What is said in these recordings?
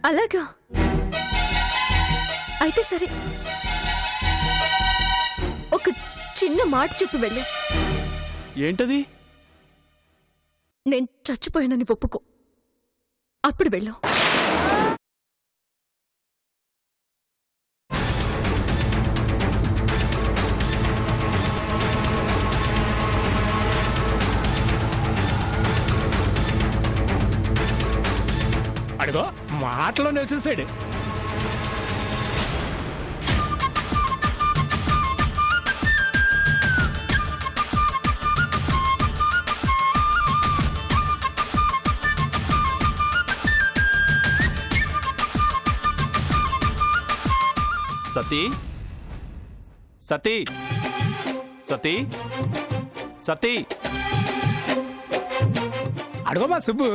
అలాగా అయితే సరే, ఒక చిన్న మాట చెప్పి వెళ్ళు. ఏంటది? నేను చచ్చిపోయానని ఒప్పుకో, అప్పుడు వెళ్ళు. అడుగో మాటలోనే వచ్చేసాడు. సతీ, సతీ, సతీ, సతీ. అడుగో మా సుబ్బు.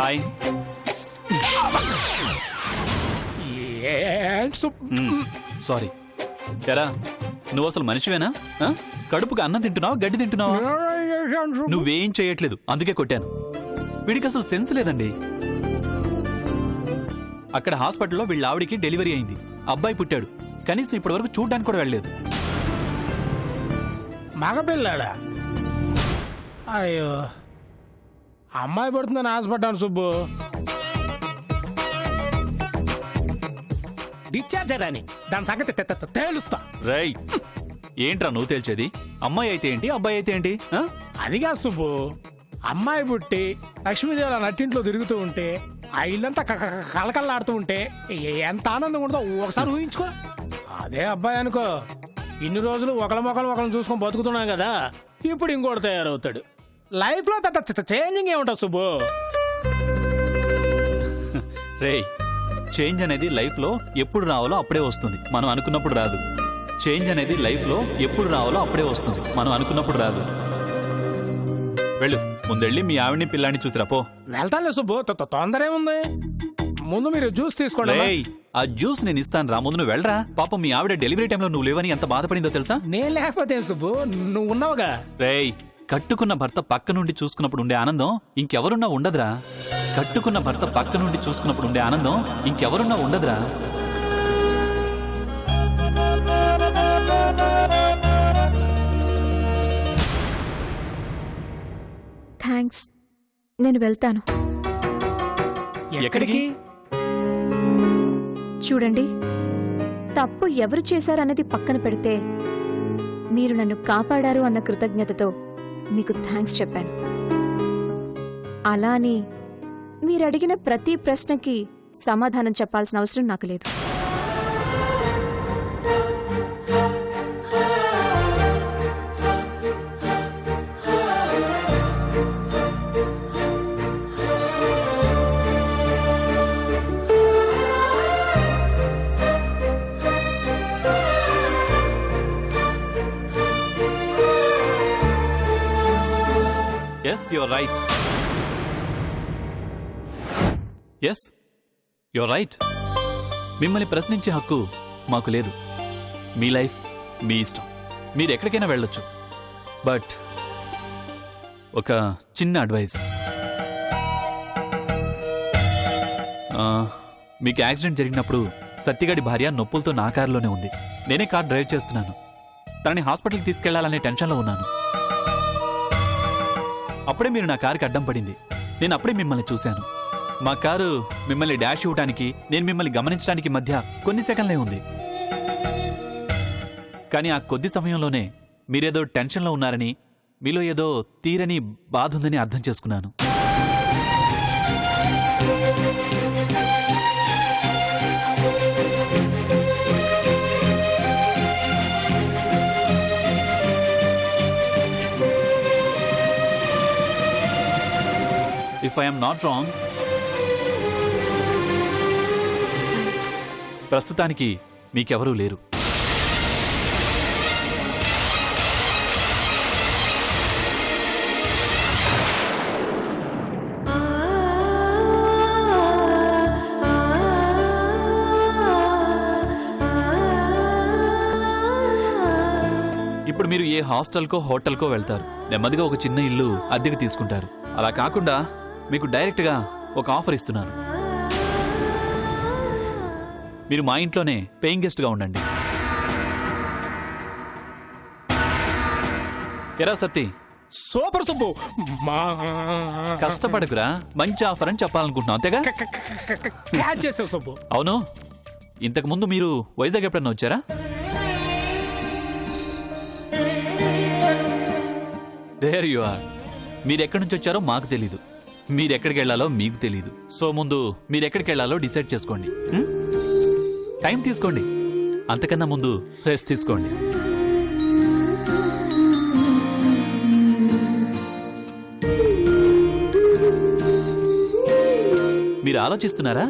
హాయ్. సారీ. ఎరా, నువ్వు అసలు మనిషివేనా? కడుపుకి అన్నం తింటున్నావా, గడ్డి తింటున్నావా? నువ్వేం చేయట్లేదు, అందుకే కొట్టాను. వీడికి అసలు సెన్స్ లేదండి. అక్కడ హాస్పిటల్లో వీళ్ళ ఆవిడికి డెలివరీ అయింది, అబ్బాయి పుట్టాడు. కనీసం ఇప్పటి వరకు చూడ్డానికి కూడా వెళ్ళలేదు. మగపిల్లాడా? అయ్యో, అమ్మాయి పడుతుందని ఆశపడ్డాను సుబ్బు. డిశ్చార్జ్ అని దాని సంగతి తేలుస్తా. రై, ఏంట్రా నువ్వు తేల్చేది? అమ్మాయి అయితే ఏంటి, అబ్బాయి అయితే ఏంటి? అదిగా సుబ్బు, అమ్మాయి పుట్టి లక్ష్మీదేవి నట్టింట్లో తిరుగుతూ ఉంటే, ఆ ఇల్లంతా కలకల్లాడుతూ ఉంటే ఎంత ఆనందంగా ఉంటుందో ఒకసారి ఊహించుకో. అదే అబ్బాయి అనుకో, ఇన్ని రోజులు ఒకళ్ళ మొక్కలు చూసుకొని బతుకుతున్నాం కదా, ఇప్పుడు ఇంకోటి తయారవుతాడు. లైఫ్ లో పెద్ద చేంజింగ్ ఏముంటుంది సుబ్బు? రేయ్, చేంజ్ అనేది లైఫ్ లో ఎప్పుడు రావాలో అప్పుడే వస్తుంది, మనం అనుకున్నప్పుడు రాదు. చేంజ్ అనేది లైఫ్ లో ఎప్పుడు రావాలో అప్పుడే వస్తుంది, మనం అనుకున్నప్పుడు రాదు. వెళ్ళు, ముందెళ్ళి మీ ఆవిడ్ని పిల్లాన్ని చూసిరా పో. వెళ్తానులే సుబ్బు, తొందర ఏముంది. ముందు మీరు జ్యూస్ తీసుకోండి. ఆ జ్యూస్ నేను ఇస్తాను రా, ముందు నువ్వు వెళ్ళరా. పాపం మీ ఆవిడ డెలివరీ టైంలో నువ్వు లేవని ఎంత బాధపడిందో తెలుసా? నేను లేకపోతే సుబ్బు, నువ్వు ఉన్నావుగా. రేయ్, కట్టుకున్న భర్త పక్క నుండి చూసుకున్నప్పుడు ఉండే ఆనందం ఇంకెవరున్నా ఉండదురా. కట్టుకున్న భర్త పక్క నుండి చూసుకున్నప్పుడు ఉండే ఆనందం ఇంకెవరున్నా ఉండదురా. థ్యాంక్స్, నేను వెళ్తాను. ఎక్కడికి? చూడండి, తప్పు ఎవరు చేశారన్నది పక్కన పెడితే, మీరు నన్ను కాపాడారు అన్న కృతజ్ఞతతో మీకు థ్యాంక్స్ చెప్పాను. అలా అని మీరు అడిగిన ప్రతి ప్రశ్నకి సమాధానం చెప్పాల్సిన అవసరం నాకు లేదు. Yes, your right. Yes, your right. మిమ్మల్ని ప్రశ్నించే హక్కు మాకు లేదు. మీ లైఫ్ మీ ఇష్టం, మీరు ఎక్కడికైనా వెళ్ళొచ్చు. బట్ ఒక చిన్న అడ్వైస్. మీకు యాక్సిడెంట్ జరిగినప్పుడు సత్తిగడి భార్య నొప్పులతో నా కారులోనే ఉంది. నేనే కార్ డ్రైవ్ చేస్తున్నాను. తనని హాస్పిటల్కి తీసుకెళ్లాలనే టెన్షన్లో ఉన్నాను. అప్పుడే మీరు నా కారుకి అడ్డం పడింది. నేను అప్పుడే మిమ్మల్ని చూశాను. మా కారు మిమ్మల్ని డాష్ ఇవ్వడానికి, నేను మిమ్మల్ని గమనించడానికి మధ్య కొన్ని సెకండ్లే ఉంది. కానీ ఆ కొద్ది సమయంలోనే మీరేదో టెన్షన్లో ఉన్నారని, మీలో ఏదో తీరని బాధ ఉందని అర్థం చేసుకున్నాను. If I am not wrong, ప్రస్తుతానికి మీకెవరూ లేరు. ఇప్పుడు మీరు ఏ హాస్టల్కో హోటల్కో వెళ్తారు, నెమ్మదిగా ఒక చిన్న ఇల్లు అద్దెకు తీసుకుంటారు. అలా కాకుండా మీకు డైరెక్ట్గా ఒక ఆఫర్ ఇస్తున్నాను. మీరు మా ఇంట్లోనే పేయింగ్ గెస్ట్గా ఉండండి. ఎరా సత్తి, సూపర్ సుబ్బు. మా కష్టపడకురా, మంచి ఆఫర్ అని చెప్పాలనుకుంటున్నావు అంతేగా? క్యాచ్ చేసావు సుబ్బు. అవును, ఇంతకు ముందు మీరు వైజాగ్ ఎప్పుడన్నా వచ్చారా? There you are. మీరెక్కడి నుంచి వచ్చారో మాకు తెలీదు, మీరెక్కడికి వెళ్ళాలో మీకు తెలీదు. సో ముందు మీరెక్కడికి వెళ్ళాలో డిసైడ్ చేసుకోండి. టైం తీసుకోండి, అంతకన్నా ముందు రెస్ట్ తీసుకోండి. మీరు ఆలోచిస్తున్నారా?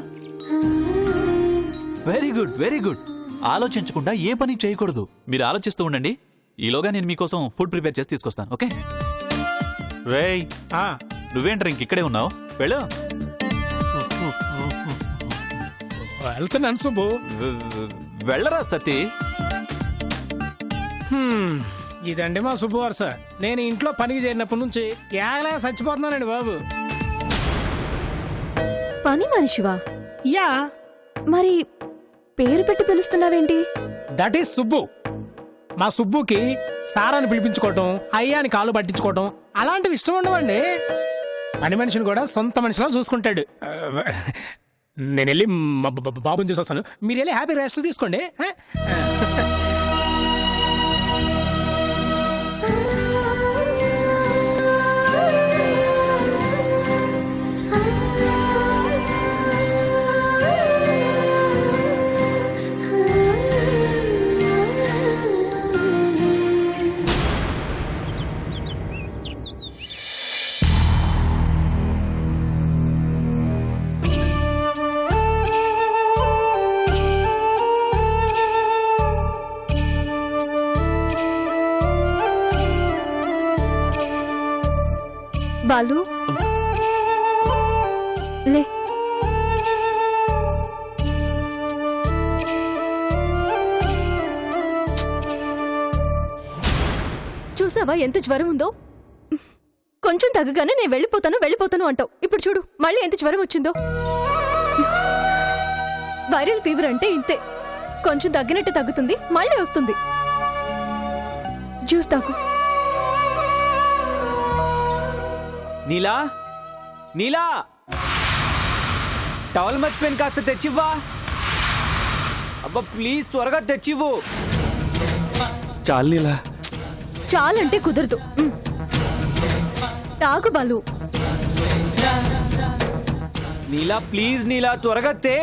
Very good, very good. ఆలోచించకుండా ఏ పని చేయకూడదు. మీరు ఆలోచిస్తూ ఉండండి, ఈలోగా నేను మీకోసం ఫుడ్ ప్రిపేర్ చేసి తీసుకొస్తాను. ఓకే? రేయ్, నువ్వేంట్రా ఇంకిక్కడే ఉన్నావు? వెళ్ళు. వెళ్తున్నాను సుబ్బు. వెళ్ళరా సతీ. ఇదండి మా సుబ్బు వరుస. నేను ఇంట్లో పనికి చేరినప్పటి నుంచి ఏగలా చచ్చిపోతున్నానండి బాబు. పని మనిషివా? యా. మరి పేరు పెట్టి పిలుస్తున్నావేంటి? That is Subbu. మా సుబ్బుకి సారాన్ని పిలిపించుకోవటం, అయ్యాని కాలు పట్టించుకోవటం అలాంటివి ఇష్టం ఉండవండి. పని మనిషిని కూడా సొంత మనిషిలా చూసుకుంటాడు. నేను వెళ్ళి మా బాబుని చూసి వస్తాను, మీరు వెళ్ళి హ్యాపీ రెస్ట్ తీసుకోండి. బాలు, లే. చూసావా ఎంత జ్వరం ఉందో? కొంచెం తగ్గగానే నేను వెళ్ళిపోతాను అంటావు. ఇప్పుడు చూడు మళ్ళీ ఎంత జ్వరం వచ్చిందో. వైరల్ ఫీవర్ అంటే ఇంతే, కొంచెం తగ్గినట్టు తగ్గుతుంది, మళ్ళీ వస్తుంది. జ్యూస్ తాగు. నీలా, నీలా, టవల్ మర్చిపోయిన కాస్త తెచ్చివ్వా. అబ్బా ప్లీజ్ త్వరగా తెచ్చివ్వు. చాలు నీలా. చాలంటే కుదరదు. తాగు బాలు. నీలా ప్లీజ్, నీలా త్వరగా తే.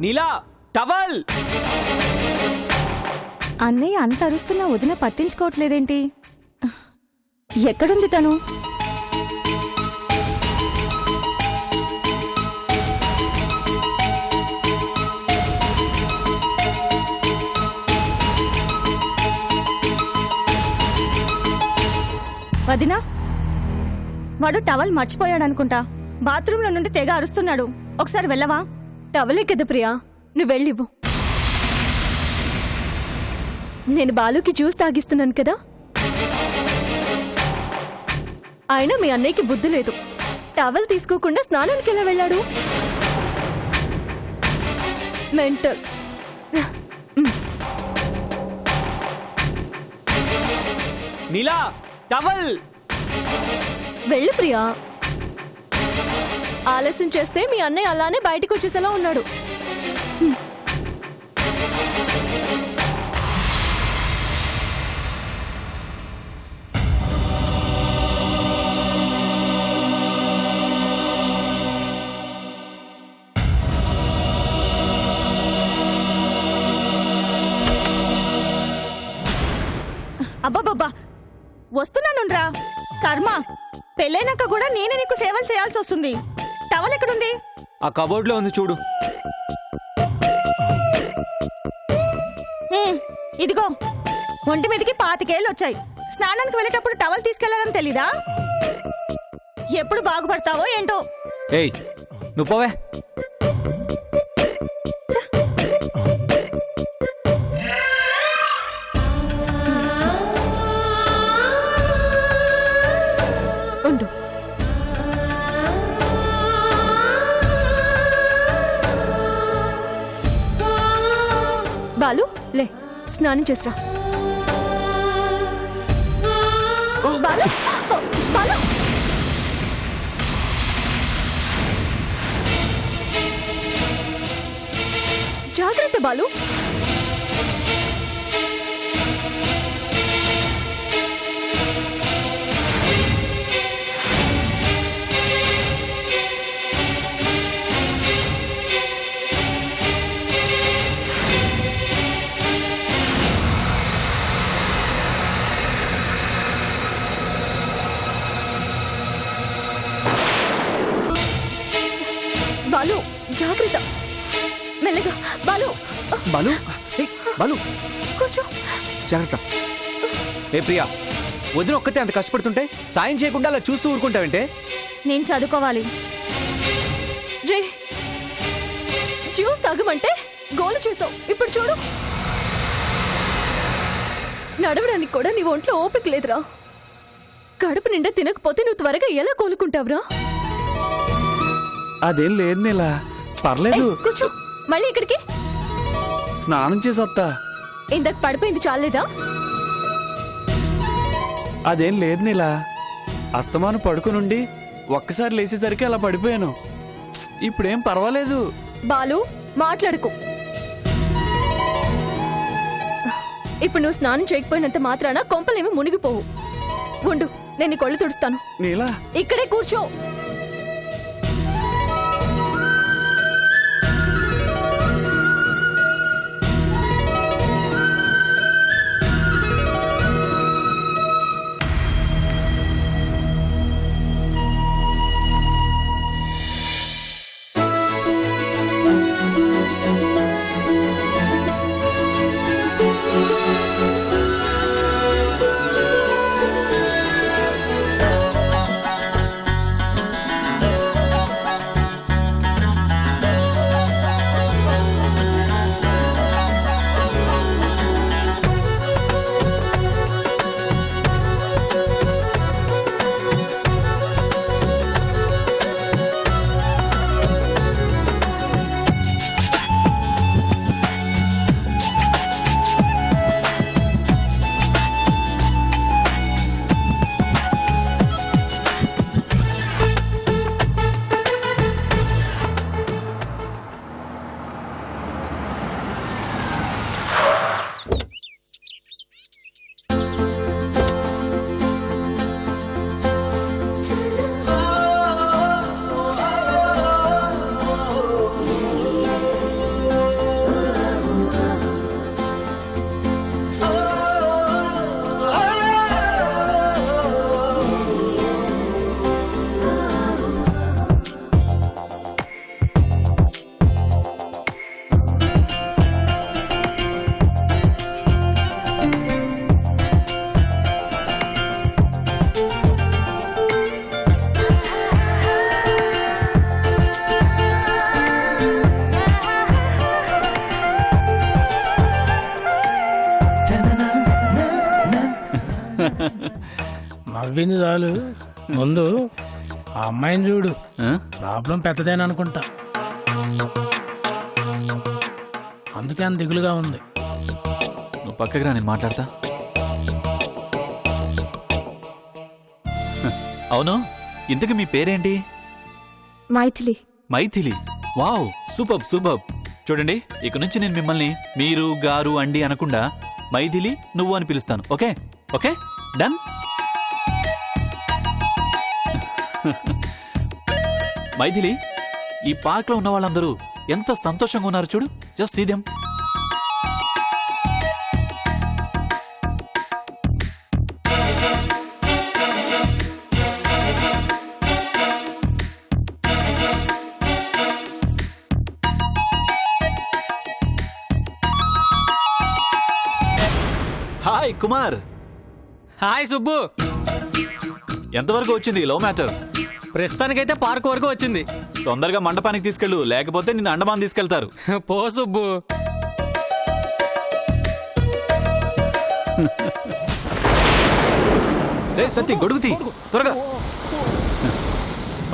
నీలా, టవల్. అన్నయ్య అంత అరుస్తున్నా వదిన పట్టించుకోవట్లేదేంటి? ఎక్కడుంది తను? వదినా, వాడు టవల్ మర్చిపోయాడనుకుంటా. బాత్రూంలో నుండి తెగ అరుస్తున్నాడు. ఒకసారి వెళ్ళవా? టవలే కదా ప్రియా, నువ్వు వెళ్ళివ్వు. నేను బాలుకి జ్యూస్ తాగిస్తున్నాను కదా. అయినా మీ అన్నయ్యకి బుద్ధి లేదు. టవల్ తీసుకోకుండా స్నానానికి ఎలా వెళ్ళాడు? మెంటల్. నీలా, టవల్. వెళ్ళు ప్రియా. ఆలస్యం చేస్తే మీ అన్నయ్య అలానే బయటకు వచ్చేసేలా ఉన్నాడు. అబ్బాబ్బా, వస్తున్నానురా. కర్మ, పెళ్ళైనాక కూడా నేనే నీకు సేవలు చేయాల్సి వస్తుంది. టవల్ ఎక్కడుంది? ఆ కబోర్డ్ లో ఉంది చూడు. ఇదిగో, ఒంటి మీదకి 25 ఏళ్ళు వచ్చాయి. స్నానానికి వెళ్ళేటప్పుడు టవల్ తీసుకెళ్లాలని తెలీదా? ఎప్పుడు బాగుపడతావో ఏంటో. ఏయ్ నువ్వు పోవే. బాలు లే స్నానం చేసిరా. బాలు బాలు జాగ్రత్త బాలు. బాలు జాగ్రత్త, మెల్లగా. బాలు బాలు ఏయ్, బాలు కూర్చో. జాగ్రత్త. ఏ ప్రియా, వదిన ఒక్కతే అంత కష్టపడుతుంటే సాయం చేయకుండా అలా చూస్తూ ఊరుకుంటావంటే? నేను చదువుకోవాలి. రే జ్యూస్ తాగమంటే గోలు చేసావు. ఇప్పుడు చూడు, నడవడానికి కూడా నీ ఒంట్లో ఓపిక లేదురా. కడుపు నిండా తినకపోతే నువ్వు త్వరగా ఎలా కోలుకుంటావురా? అదేం లేదు నీలా, పర్లేదు. కూర్చో. మళ్ళీ ఇక్కడికి స్నానం చేసి వస్తా. ఇందాక పడిపోయింది చాలేదా? అదేం లేదు నీలా, అస్తమాను పడుకునుండి ఒక్కసారి లేచేసరికి అలా పడిపోయాను. ఇప్పుడేం పర్వాలేదు. బాలు మాట్లాడుకో. ఇప్పుడు నువ్వు స్నానం చేయకపోయినంత మాత్రాన కొంపలేమి మునిగిపోవు. ఉండు, నేను నీ కొళ్ళు తుడుస్తాను. నీలా ఇక్కడే కూర్చో. నవ్వింది చాలు, ముందు ఆ అమ్మాయిని చూడు. ఆ? ప్రాబ్లం పెద్దదేననుకుంటా, అందుకే అంత దిగులుగా ఉంది. నువ్వు పక్కకి రా, నేను మాట్లాడతా. అవును, ఇంతకు మీ పేరేంటి? Maithili. Maithili. Wow, super super. చూడండి, ఇక నుంచి నేను మిమ్మల్ని మీరు, గారు, అండి అనకుండా మైథిలి, నువ్వు అని పిలుస్తాను. Okay okay, done. మైథిలి, ఈ పార్క్ లో ఉన్న వాళ్ళందరూ ఎంత సంతోషంగా ఉన్నారు చూడు. Just see them. Hi Kumar. Hi Subbu. ఎంతవరకు వచ్చింది లవ్ మ్యాటర్? ప్రస్తుతానికైతే పార్క్ వరకు వచ్చింది. తొందరగా మండపానికి తీసుకెళ్ళు, లేకపోతే నిన్ను అండమాన్ తీసుకెళ్తారు. పో సుబ్బు. రే సత్తి, గొడుగుతి త్వరగా.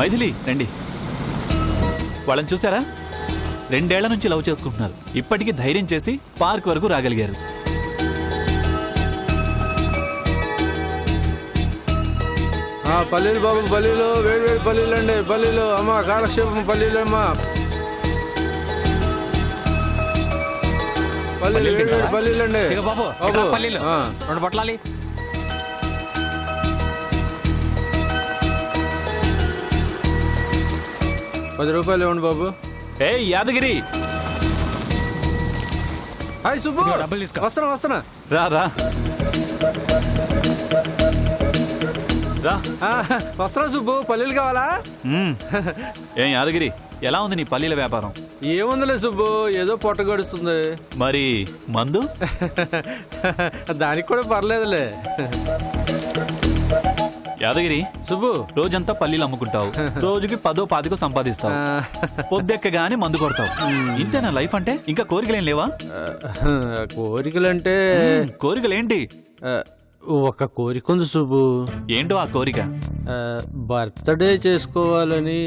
మైథిలి రండి. వాళ్ళని చూసారా? 2 ఏళ్ల నుంచి లవ్ చేసుకుంటున్నారు. ఇప్పటికీ ధైర్యం చేసి పార్క్ వరకు రాగలిగారు. పల్లీలు బాబు, పల్లీలు వేడి వేడి పల్లీలు అండి. పల్లీలు అమ్మా, కాలక్షేపం పల్లీలు అమ్మా. పల్లీలు వేడి వేడి పల్లీలు అండి. ఇక బాబు బాబు, పల్లీలు 2 పొట్లాలి. ₹10 ఇవ్వండి బాబు. ఏ యాదగిరి, హాయ్ సుబ్బు, ఇదిగో డబ్బులు తీసుకో. వస్తున్నా. రా రా రా. వస్తున్నా సుబ్బు, పల్లీలు కావాలా? ఏం యాదగిరి, ఎలా ఉంది నీ పల్లీల వ్యాపారం? ఏముందిలే సుబ్బు, ఏదో పొట్ట గడుస్తుంది. మరి మందు? దానికి కూడా పర్లేదులే. యాదగిరి, సుబ్బు, రోజంతా పల్లీలు అమ్ముకుంటావు, రోజుకి 10-15 సంపాదిస్తావు, పొద్దెక్కగానే మందు కొడతావు. ఇంతేనా లైఫ్ అంటే? ఇంకా కోరికలేం లేవా? కోరికలంటే కోరికలేంటి? ఒక కోరిక ఉంది సుబ్బు. ఏంటో ఆ కోరిక? బర్త్డే చేసుకోవాలని.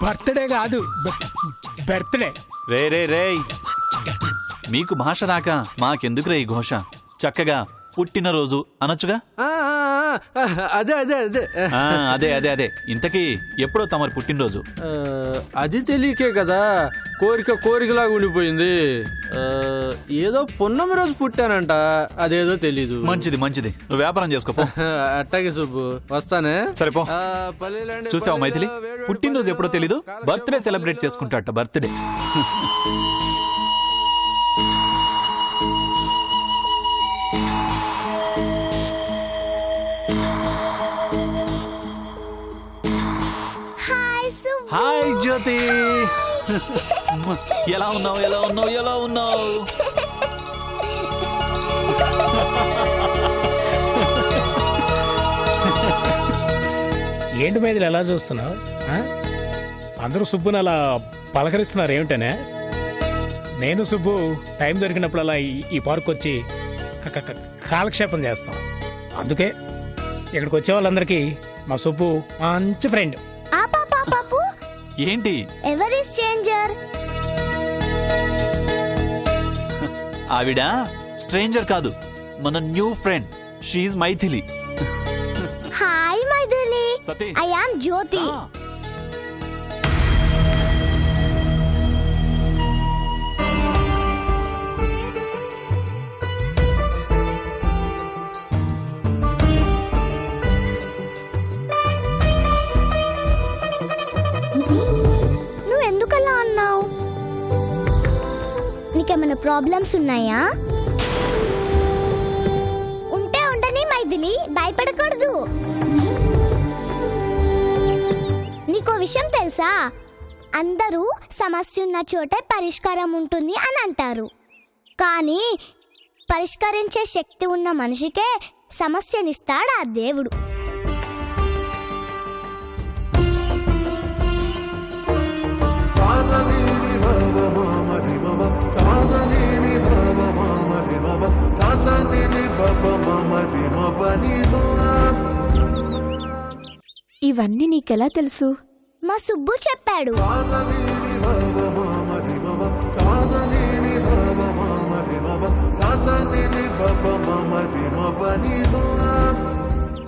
బర్త్డే కాదు, బర్త్డే. రే రే రే, మీకు భాష రాక మాకెందుకు రే ఈ ఘోష? చక్కగా పుట్టినరోజు అనొచ్చుగా. అదే అదే అదే అదే అదే అదే. ఇంతకీ ఎప్పుడో తమరి పుట్టినరోజు? అది తెలియకే కదా కోరికలాగా ఉండిపోయింది. ఏదో పున్నమి రోజు పుట్టానంట, అదేదో తెలీదు. మంచిది మంచిది, నువ్వు వ్యాపారం చేసుకోపో. అట్టాగే సుబ్బు, వస్తానే. సరేపో. చూసావు మైథిలి, పుట్టినరోజు ఎప్పుడో తెలీదు, బర్త్డే సెలబ్రేట్ చేసుకుంటాట. బర్త్డే. హాయ్ జ్యోతి, ఎలా ఉన్నావు? ఎలా ఉన్నావు? ఎలా ఉన్నావు? ఏంటి మీద ఎలా చూస్తున్నావు? అందరూ సుబ్బుని అలా పలకరిస్తున్నారు ఏమిటనే? నేను సుబ్బు టైం దొరికినప్పుడు అలా ఈ పార్క్ వచ్చి కాలక్షేపం చేస్తాం. అందుకే ఇక్కడికి వచ్చే వాళ్ళందరికీ మా సుబ్బు మంచి ఫ్రెండ్. ఏంటి? ఎవరి స్ట్రేంజర్? ఆవిడ స్ట్రేంజర్ కాదు, మన new friend. She's Maithili. Hi Maithili, Sati. I am Jyothi. నువ్వెందుకలా అన్నావు? నీకేమైనా ప్రాబ్లమ్స్ ఉన్నాయా? ఉంటే ఉండని మైథిలి, భయపడకూడదు. నీకో విషయం తెలుసా? అందరూ సమస్య ఉన్న చోటే పరిష్కారం ఉంటుంది అని అంటారు, కానీ పరిష్కరించే శక్తి ఉన్న మనిషికే సమస్యనిస్తాడు ఆ దేవుడు. ఇవన్నీ నీకెలా తెలుసు? మా సుబ్బు చెప్పాడు.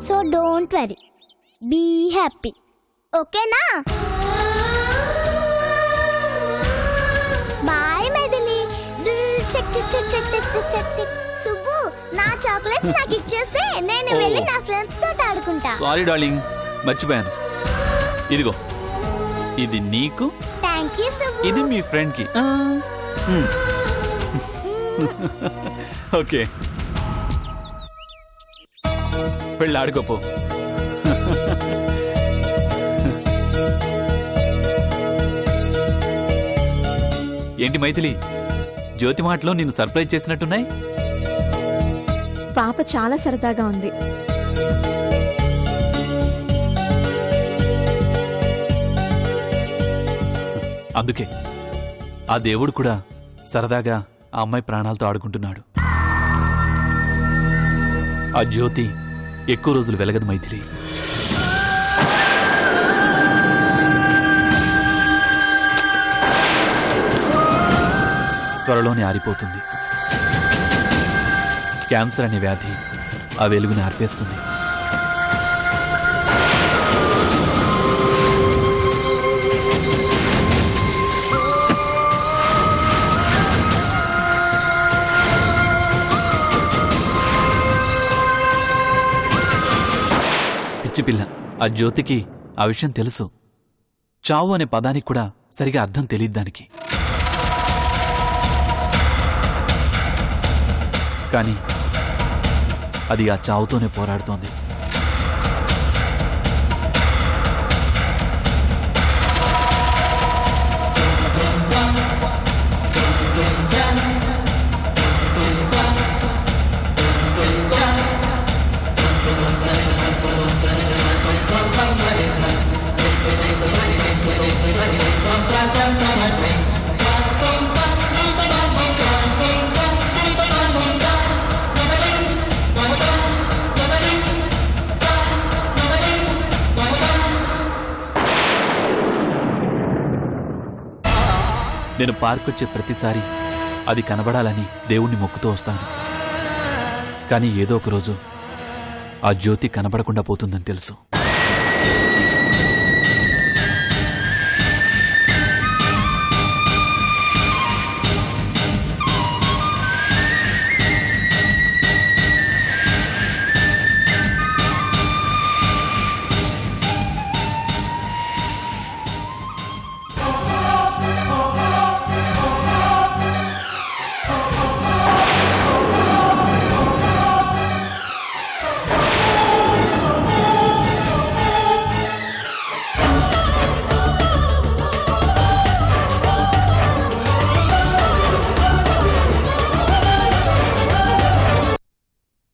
So don't worry, be happy, ఓకేనా? Bye Maithili. Check check check check check check check check. Subbu, నా చాక్లెట్స్ నాకు ఇచ్చేస్తే నేను వెళ్ళి నా ఫ్రెండ్స్ తోటి ఆడుకుంటా. సారీ డార్లింగ్, మర్చిపోయాను. ఇదిగో, ఇది నీకు, థ్యాంక్ యూ సుబ్బు. ఇది మీ ఫ్రెండ్ కి. ఓకే, వెళ్ళి ఆడుకోపో. ఏంటి మైథిలి, జ్యోతి మాటలో నిన్ను సర్ప్రైజ్ చేసినట్టున్నాయి? పాప చాలా సరదాగా ఉంది. అందుకే ఆ దేవుడు కూడా సరదాగా ఆ అమ్మాయి ప్రాణాలతో ఆడుకుంటున్నాడు. ఆ జ్యోతి ఎక్కువ రోజులు వెలగదు మైథిలి. త్వరలోనే ఆరిపోతుంది. క్యాన్సర్ అనే వ్యాధి ఆ వెలుగుని ఆర్పేస్తుంది. పిచ్చిపిల్ల, ఆ జ్యోతికి ఆ విషయం తెలుసు. చావు అనే పదానికి కూడా సరిగా అర్థం తెలియదు దానికి. కానీ అది ఆ చావుతోనే పోరాడుతోంది. నేను పార్క్ వచ్చే ప్రతిసారి అది కనబడాలని దేవుణ్ణి మొక్కుతూ వస్తాను. కానీ ఏదో ఒక రోజు ఆ జ్యోతి కనబడకుండా పోతుందని తెలుసు.